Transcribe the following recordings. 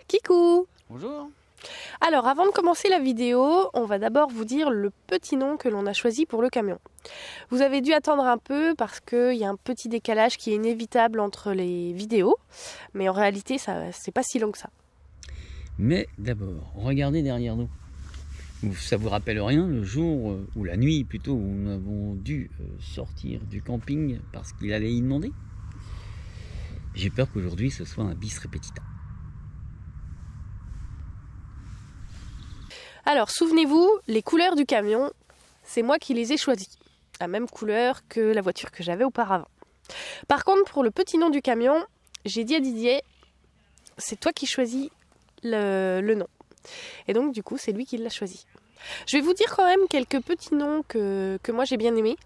Kikou! Bonjour. Alors avant de commencer la vidéo, on va d'abord vous dire le petit nom que l'on a choisi pour le camion. Vous avez dû attendre un peu parce qu'il y a un petit décalage qui est inévitable entre les vidéos, mais en réalité c'est pas si long que ça. Mais d'abord, regardez derrière nous. Ça vous rappelle rien le jour, ou la nuit plutôt, où nous avons dû sortir du camping parce qu'il allait inonder? J'ai peur qu'aujourd'hui ce soit un bis repetita. Alors souvenez-vous, les couleurs du camion, c'est moi qui les ai choisies. La même couleur que la voiture que j'avais auparavant. Par contre, pour le petit nom du camion, j'ai dit à Didier, c'est toi qui choisis le nom. Et donc du coup, c'est lui qui l'a choisi. Je vais vous dire quand même quelques petits noms que moi j'ai bien aimés.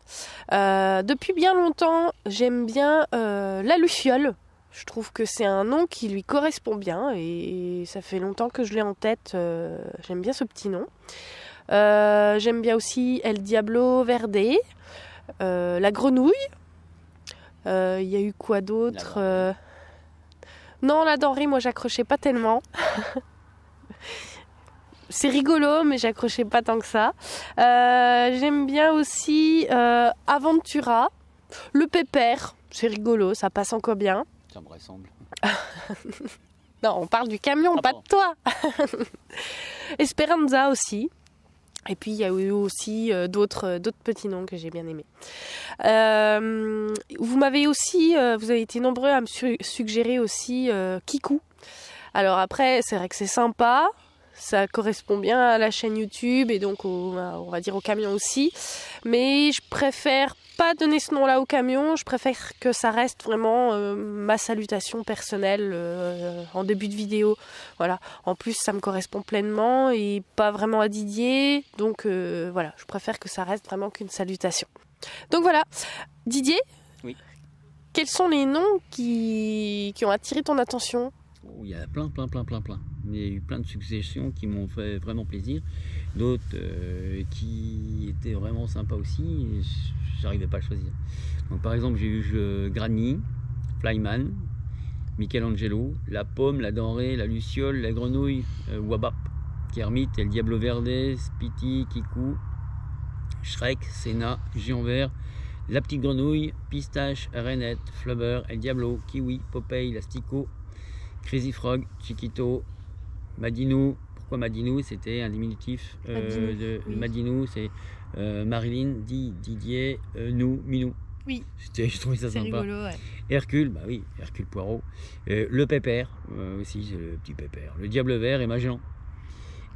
Depuis bien longtemps, j'aime bien la Luciole. Je trouve que c'est un nom qui lui correspond bien et ça fait longtemps que je l'ai en tête. J'aime bien ce petit nom. J'aime bien aussi El Diablo Verde, la grenouille. Il y a eu quoi d'autre? Non, la denrée, moi j'accrochais pas tellement. C'est rigolo, mais j'accrochais pas tant que ça. J'aime bien aussi Aventura, le pépère. C'est rigolo, ça passe encore bien. Ça me ressemble. Non, on parle du camion, pas de toi. Esperanza aussi. Et puis il y a eu aussi d'autres petits noms que j'ai bien aimés. Vous avez été nombreux à me suggérer aussi Kikou. Alors après, c'est vrai que c'est sympa. Ça correspond bien à la chaîne YouTube et donc on va dire au camion aussi. Mais je préfère pas donner ce nom-là au camion. Je préfère que ça reste vraiment ma salutation personnelle en début de vidéo. Voilà. En plus, ça me correspond pleinement et pas vraiment à Didier. Donc voilà, je préfère que ça reste vraiment qu'une salutation. Donc voilà. Didier, oui. Quels sont les noms qui ont attiré ton attention? Oh, il y a plein. Il y a eu plein de suggestions qui m'ont fait vraiment plaisir. D'autres qui étaient vraiment sympas aussi. Et j'arrivais pas à choisir. Donc, par exemple, j'ai eu Granny, Flyman, Michelangelo, la pomme, la denrée, la luciole, la grenouille, Wabap, Kermit, El Diablo Verde, Spitty, Kikou, Shrek, Senna, Géant Vert, la petite grenouille, Pistache, Renette, Flubber, El Diablo, Kiwi, Popeye, Lastico, Crazy Frog, Chiquito, Madinou. Pourquoi Madinou? C'était un diminutif de oui. Madinou, c'est Marilyn, Didier, nous, Minou. Oui. Je trouvais ça sympa. C'est rigolo, ouais. Hercule, bah oui, Hercule Poirot. Le Pépère, aussi, c'est le petit Pépère. Le Diable Vert et Magellan.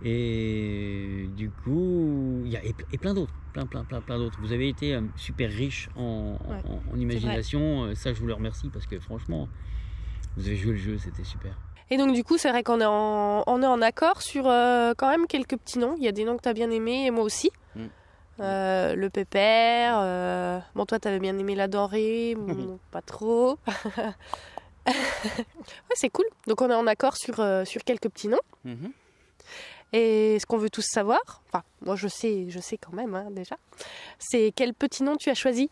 Et du coup, il y a et plein d'autres. Plein d'autres. Vous avez été super riche en imagination. Ça, je vous le remercie parce que franchement, vous avez joué le jeu, c'était super. Et donc du coup, c'est vrai qu'on est en accord sur quand même quelques petits noms. Il y a des noms que tu as bien aimés et moi aussi. Le pépère, bon toi t'avais bien aimé la denrée, bon, pas trop. Ouais, c'est cool. Donc on est en accord sur quelques petits noms. Et ce qu'on veut tous savoir, enfin moi je sais quand même hein, déjà, c'est quel petit nom tu as choisi?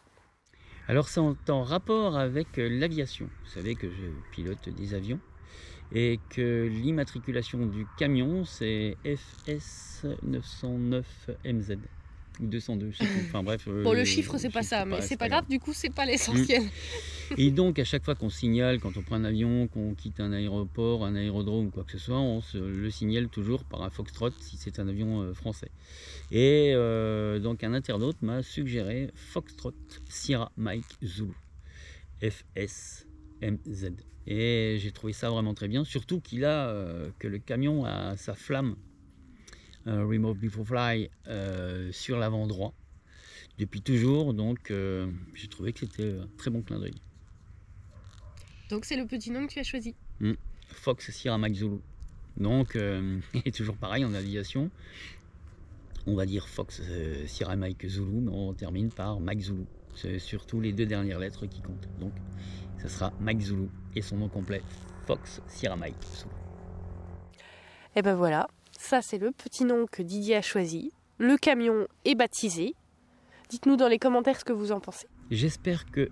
Alors c'est en rapport avec l'aviation. Vous savez que je pilote des avions et que l'immatriculation du camion c'est FS 909 MZ ou 202, je sais plus. Enfin bref. Bon, le chiffre c'est pas ça, mais c'est pas grave, du coup c'est pas l'essentiel. Et donc à chaque fois qu'on signale, quand on prend un avion, qu'on quitte un aéroport, un aérodrome ou quoi que ce soit, on le signale toujours par un Foxtrot si c'est un avion français. Et donc un internaute m'a suggéré Foxtrot Sierra Mike Zulu, FSMZ. Et j'ai trouvé ça vraiment très bien, surtout que le camion a sa flamme Remove Before Fly sur l'avant droit depuis toujours, donc j'ai trouvé que c'était un très bon clin d'œil. Donc c'est le petit nom que tu as choisi. Fox Sierra Mike Zulu. Donc et toujours pareil en aviation, on va dire Fox Sierra Mike Zulu, mais on termine par Mike Zulu. C'est surtout les deux dernières lettres qui comptent. Donc ça sera Mike Zulu et son nom complet Fox Sierra Mike Zulu. Et ben voilà. Ça, c'est le petit nom que Didier a choisi. Le camion est baptisé. Dites-nous dans les commentaires ce que vous en pensez. J'espère que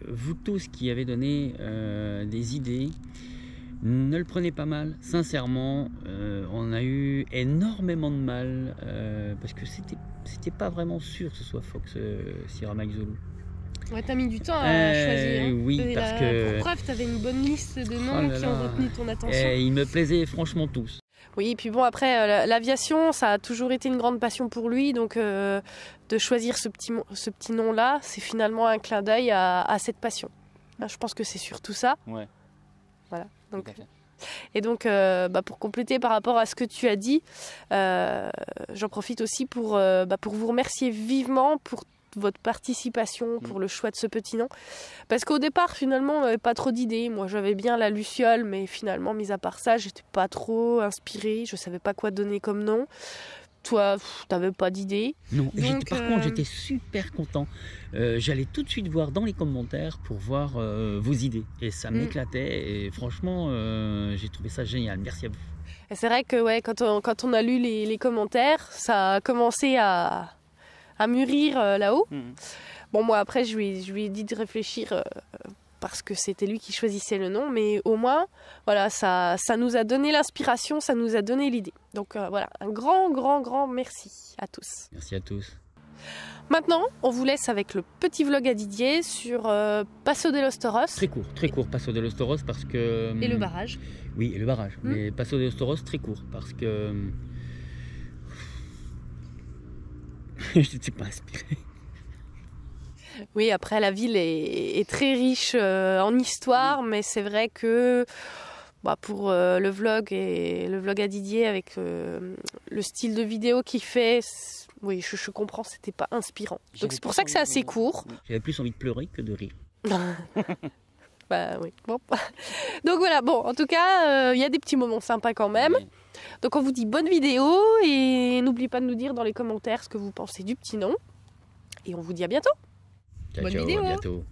vous tous qui avez donné des idées, Ne le prenez pas mal, sincèrement, on a eu énormément de mal parce que c'était pas vraiment sûr que ce soit Fox Sierra Mike Zulu. Ouais, t'as mis du temps à choisir. Hein. Oui, parce que... Pour preuve, t'avais une bonne liste de noms qui ont retenu ton attention. Et ils me plaisaient franchement tous. Oui, et puis bon, après, l'aviation, ça a toujours été une grande passion pour lui, donc de choisir ce petit nom-là, c'est finalement un clin d'œil à cette passion. Je pense que c'est surtout ça. Ouais. Voilà. Donc, et donc, pour compléter par rapport à ce que tu as dit, j'en profite aussi pour vous remercier vivement pour votre participation, pour le choix de ce petit nom. Parce qu'au départ, finalement, on n'avait pas trop d'idées. Moi, j'avais bien la Luciole, mais finalement, mis à part ça, j'étais pas trop inspirée. Je savais pas quoi donner comme nom. Toi, t'avais pas d'idée. Non, par contre, j'étais super content. J'allais tout de suite voir dans les commentaires pour voir vos idées. Et ça m'éclatait. Et franchement, j'ai trouvé ça génial. Merci à vous. Et c'est vrai que ouais, quand on a lu les commentaires, ça a commencé à mûrir là-haut. Bon, moi, après, je lui ai dit de réfléchir parce que c'était lui qui choisissait le nom. Mais au moins, voilà, ça nous a donné l'inspiration, ça nous a donné l'idée. Donc voilà, un grand merci à tous. Merci à tous. Maintenant, on vous laisse avec le petit vlog à Didier sur Passo de los Toros. Très court, Passo de los Toros parce que... Et le barrage. Oui, et le barrage. Mais Passo de los Toros, très court parce que... je n'étais pas inspiré. Oui, après la ville est très riche en histoire, mais c'est vrai que pour le vlog à Didier avec le style de vidéo qu'il fait, oui, je comprends, c'était pas inspirant. Donc c'est pour ça que c'est assez court. J'avais plus envie de pleurer que de rire. Oui, bon. Donc voilà, bon, en tout cas, il y a des petits moments sympas quand même. Oui. Donc on vous dit bonne vidéo et n'oubliez pas de nous dire dans les commentaires ce que vous pensez du petit nom. Et on vous dit à bientôt. Bonne vidéo. À bientôt.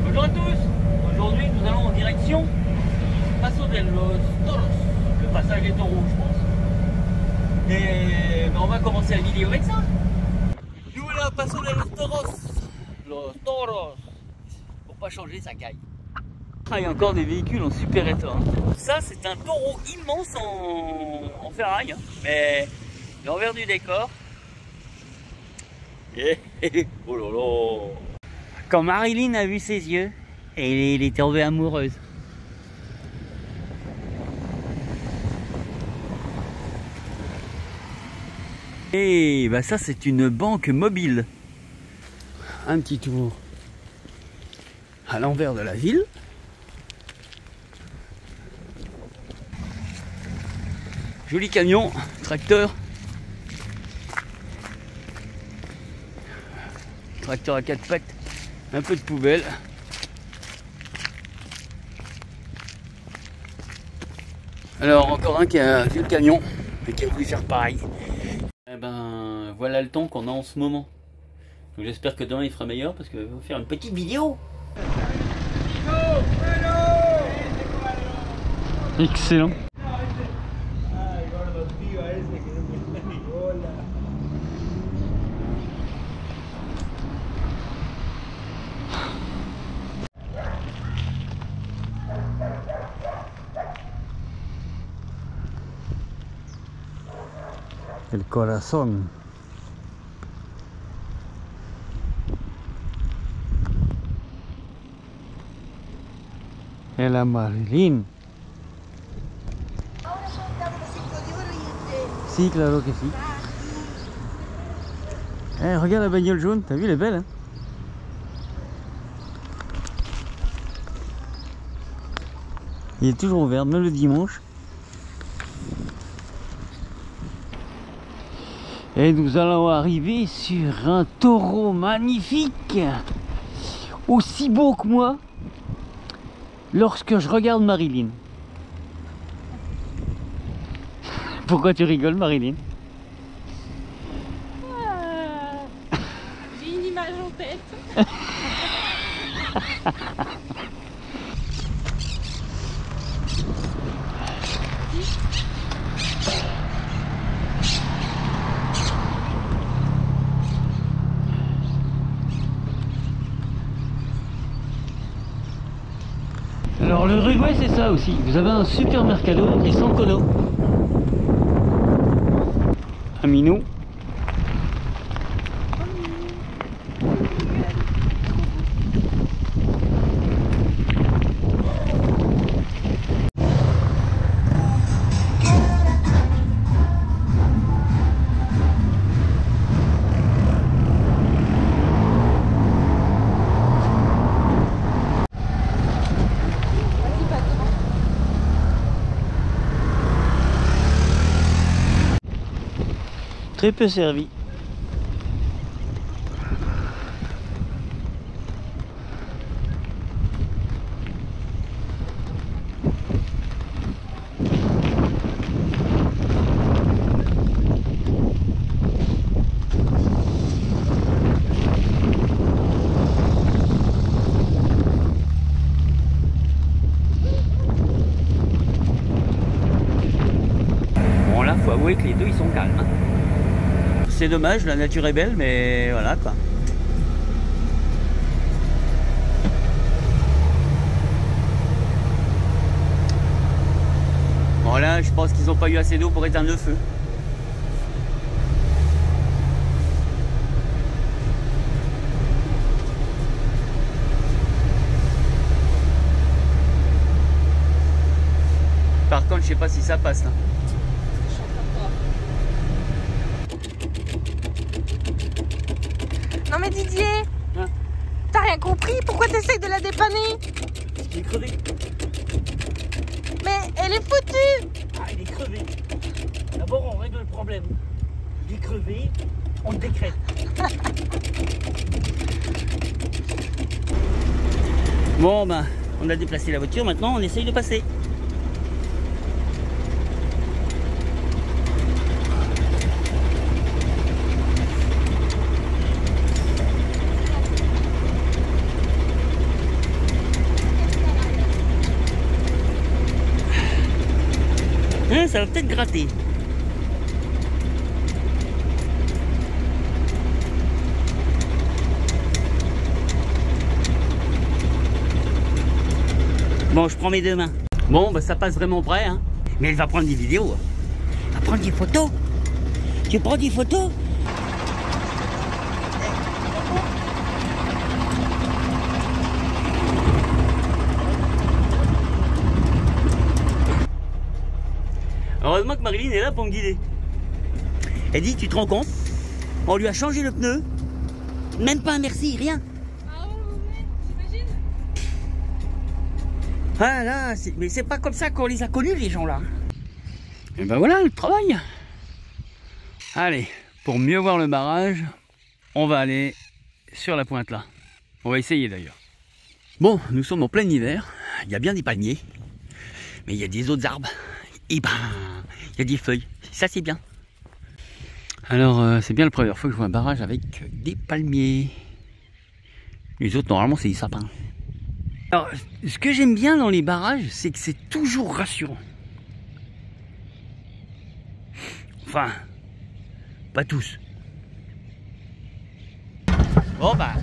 Bonjour à tous. Aujourd'hui, nous allons en direction Passo de los Toros. Le passage des taureaux, je pense. Et on va commencer la vidéo avec ça. Nous voilà à Passo de los Toros. Los Toros. Pour pas changer sa caille. Il y a encore des véhicules en super état. Ça, c'est un taureau immense en ferraille, mais l'envers du décor. Oh là là. Quand Marilyn a vu ses yeux, et il est tombée amoureuse. Et bah ça, c'est une banque mobile. Un petit tour à l'envers de la ville. Joli camion, tracteur. Tracteur à 4 pattes, un peu de poubelle. Alors encore un qui a vu le camion et qui a voulu faire pareil. Et ben voilà le temps qu'on a en ce moment. Donc j'espère que demain il fera meilleur parce que je vais faire une petite vidéo. Excellent. El corazón. El Marilyn. Si, claro que si. Regarde la bagnole jaune, t'as vu, elle est belle, hein? Il est toujours ouvert, même le dimanche. Et nous allons arriver sur un taureau magnifique, aussi beau que moi, lorsque je regarde Marilyn. Pourquoi tu rigoles, Marilyn? J'ai une image en tête. Alors le rugby ouais, c'est ça aussi. Vous avez un super mercado et sans cono. Un minou. Très peu servi. Bon là, faut avouer que les deux ils sont calmes. Hein. C'est dommage, la nature est belle, mais voilà quoi. Bon là, je pense qu'ils n'ont pas eu assez d'eau pour éteindre le feu. Par contre, je sais pas si ça passe là. Non mais Didier, Hein? t'as rien compris? Pourquoi t'essayes de la dépanner? Il est crevé. Mais elle est foutue! Ah, il est crevé. D'abord, on règle le problème. Il est crevé, on le décrète. Bon ben, on a déplacé la voiture, maintenant on essaye de passer. Hein, ça va peut-être gratter. Bon, je prends mes deux mains. Bon, bah ça passe vraiment près, hein. Mais elle va prendre des vidéos. Elle va prendre des photos. Tu prends des photos? Heureusement que Marilyn est là pour me guider. Elle dit, tu te rends compte? On lui a changé le pneu. Même pas un merci, rien. Ah ouais, j'imagine. Ah là, mais c'est pas comme ça qu'on les a connus, les gens là. Et ben voilà le travail. Allez, pour mieux voir le barrage, on va aller sur la pointe là. On va essayer d'ailleurs. Bon, nous sommes en plein hiver. Il y a bien des palmiers, mais il y a des autres arbres. Et ben, il y a des feuilles. Ça c'est bien. Alors c'est bien la première fois que je vois un barrage avec des palmiers. Les autres normalement c'est des sapins. Alors, ce que j'aime bien dans les barrages, c'est que c'est toujours rassurant. Enfin, pas tous. Bon bah.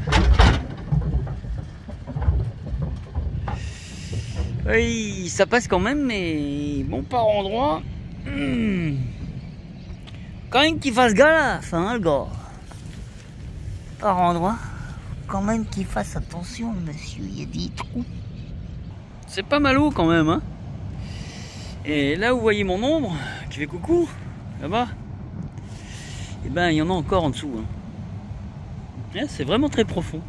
Oui, ça passe quand même, mais bon, par endroit. Quand même qu'il fasse gaffe, hein, le gars. Par endroit. Quand même qu'il fasse attention, monsieur, il y a des trous. C'est pas mal haut quand même, hein. Et là où vous voyez mon ombre, qui fait coucou, là-bas, et ben il y en a encore en dessous. Hein. C'est vraiment très profond.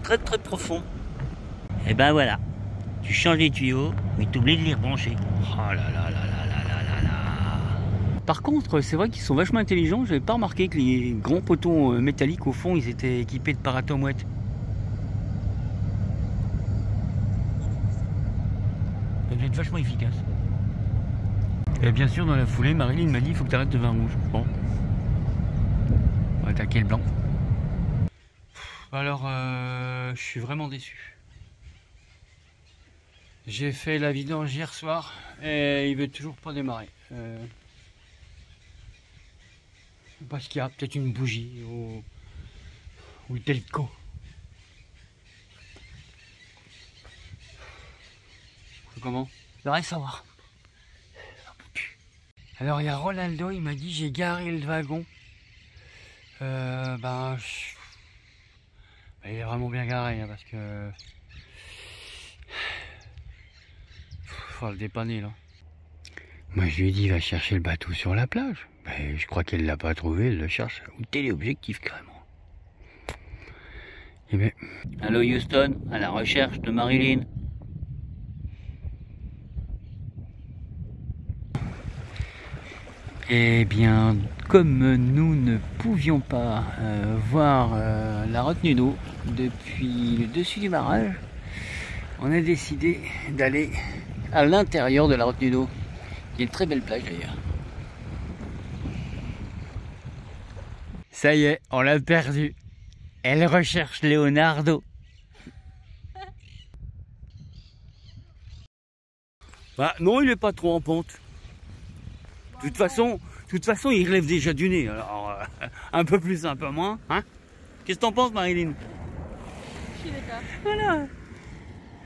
Très très profond. Et ben voilà, tu changes les tuyaux, mais tu oublies de les rebrancher. Oh là là là là là là là là. Par contre, c'est vrai qu'ils sont vachement intelligents. J'avais pas remarqué que les grands poteaux métalliques au fond, ils étaient équipés de paratomouettes. Ça doit être vachement efficace. Et bien sûr, dans la foulée, Marilyn m'a dit il faut que tu arrêtes de vin rouge. Bon, on va attaquer le blanc. Alors, je suis vraiment déçu. J'ai fait la vidange hier soir et il veut toujours pas démarrer. Parce qu'il y a peut-être une bougie ou le delco. comment? Je devrais savoir. Alors il y a Ronaldo, il m'a dit j'ai garé le wagon. Il est vraiment bien garé hein, parce que faut le dépanner là. Moi je lui ai dit va chercher le bateau sur la plage. Mais je crois qu'elle l'a pas trouvé, elle le cherche au téléobjectif carrément. Et ben... Allô Houston, à la recherche de Marilyn. Eh bien, comme nous ne pouvions pas voir la retenue d'eau depuis le dessus du barrage, on a décidé d'aller à l'intérieur de la retenue d'eau. Il y a une très belle plage d'ailleurs. Ça y est, on l'a perdu. Elle recherche Leonardo. Bah non, il est pas trop en pente. De toute façon, il relève déjà du nez. Alors, un peu plus, un peu moins. Hein? Qu'est-ce que t'en penses, Marilyn? Je suis d'accord. Voilà.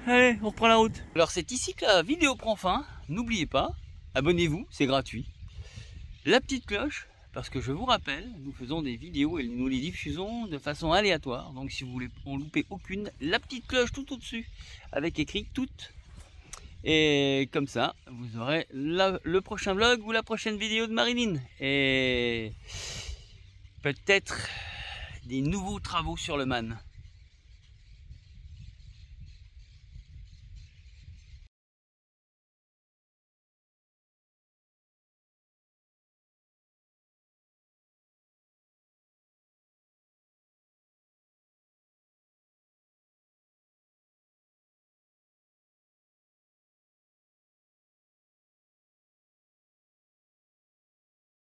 Allez, on reprend la route. Alors, c'est ici que la vidéo prend fin. N'oubliez pas, abonnez-vous, c'est gratuit. La petite cloche, parce que je vous rappelle, nous faisons des vidéos et nous les diffusons de façon aléatoire. Donc, si vous voulez en louper aucune, la petite cloche tout au-dessus, avec écrit toutes. Et comme ça, vous aurez le prochain vlog ou la prochaine vidéo de Marilyn. Et peut-être des nouveaux travaux sur le Man.